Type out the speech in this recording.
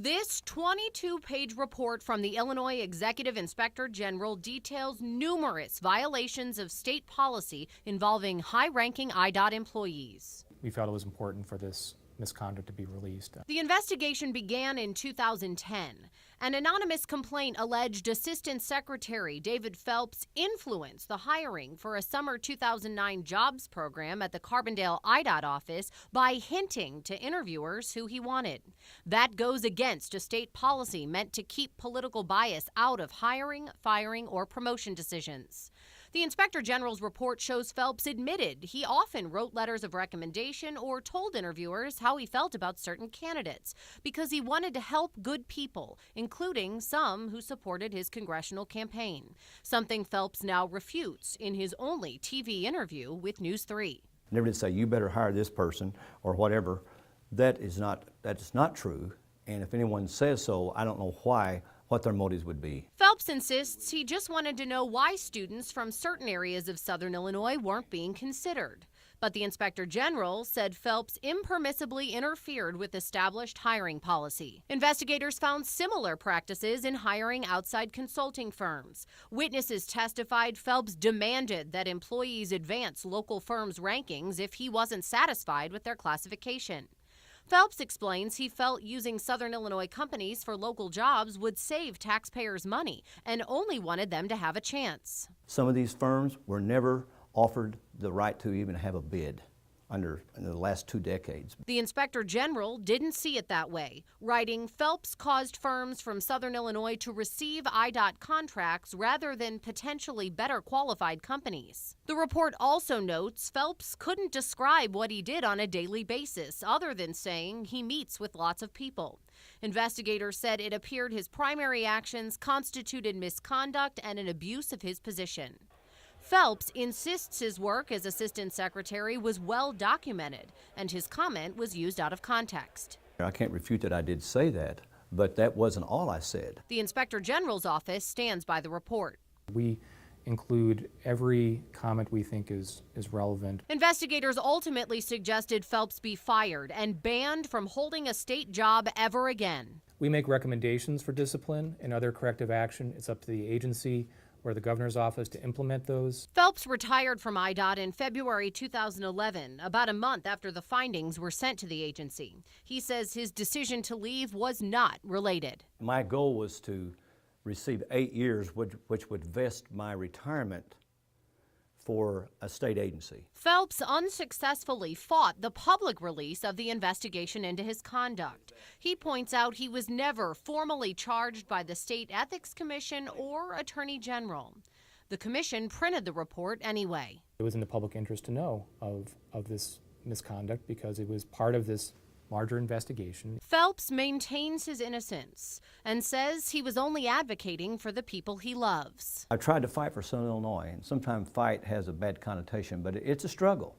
This 22-page report from the Illinois Executive Inspector General details numerous violations of state policy involving high-ranking IDOT employees. We felt it was important for this misconduct to be released. The investigation began in 2010. An anonymous complaint alleged Assistant Secretary David Phelps influenced the hiring for a summer 2009 jobs program at the Carbondale IDOT office by hinting to interviewers who he wanted. That goes against a state policy meant to keep political bias out of hiring, firing, or promotion decisions. The Inspector General's report shows Phelps admitted he often wrote letters of recommendation or told interviewers how he felt about certain candidates because he wanted to help good people, including some who supported his congressional campaign, something Phelps now refutes in his only TV interview with News 3. Never did say, you better hire this person or whatever. That is not true, and if anyone says so, I don't know what their motives would be. Phelps insists he just wanted to know why students from certain areas of Southern Illinois weren't being considered. But the Inspector General said Phelps impermissibly interfered with established hiring policy. Investigators found similar practices in hiring outside consulting firms. Witnesses testified Phelps demanded that employees advance local firms' rankings if he wasn't satisfied with their classification. Phelps explains he felt using Southern Illinois companies for local jobs would save taxpayers money and only wanted them to have a chance. Some of these firms were never offered the right to even have a bid in the last 2 decades. The Inspector General didn't see it that way, writing Phelps caused firms from Southern Illinois to receive IDOT contracts rather than potentially better qualified companies. The report also notes Phelps couldn't describe what he did on a daily basis other than saying he meets with lots of people. Investigators said it appeared his primary actions constituted misconduct and an abuse of his position. Phelps insists his work as assistant secretary was well documented, and his comment was used out of context. I can't refute that I did say that, but that wasn't all I said. The Inspector General's office stands by the report. We include every comment we think is relevant. Investigators ultimately suggested Phelps be fired and banned from holding a state job ever again. We make recommendations for discipline and other corrective action. It's up to the agency or the governor's office to implement those. Phelps retired from IDOT in February 2011, about a month after the findings were sent to the agency. He says his decision to leave was not related. My goal was to receive 8 years, which would vest my retirement for a state agency. Phelps unsuccessfully fought the public release of the investigation into his conduct. He points out he was never formally charged by the State Ethics Commission or Attorney General. The commission printed the report anyway. It was in the public interest to know of this misconduct because it was part of this larger investigation. Phelps maintains his innocence and says he was only advocating for the people he loves. I tried to fight for Southern Illinois, and sometimes fight has a bad connotation, but it's a struggle.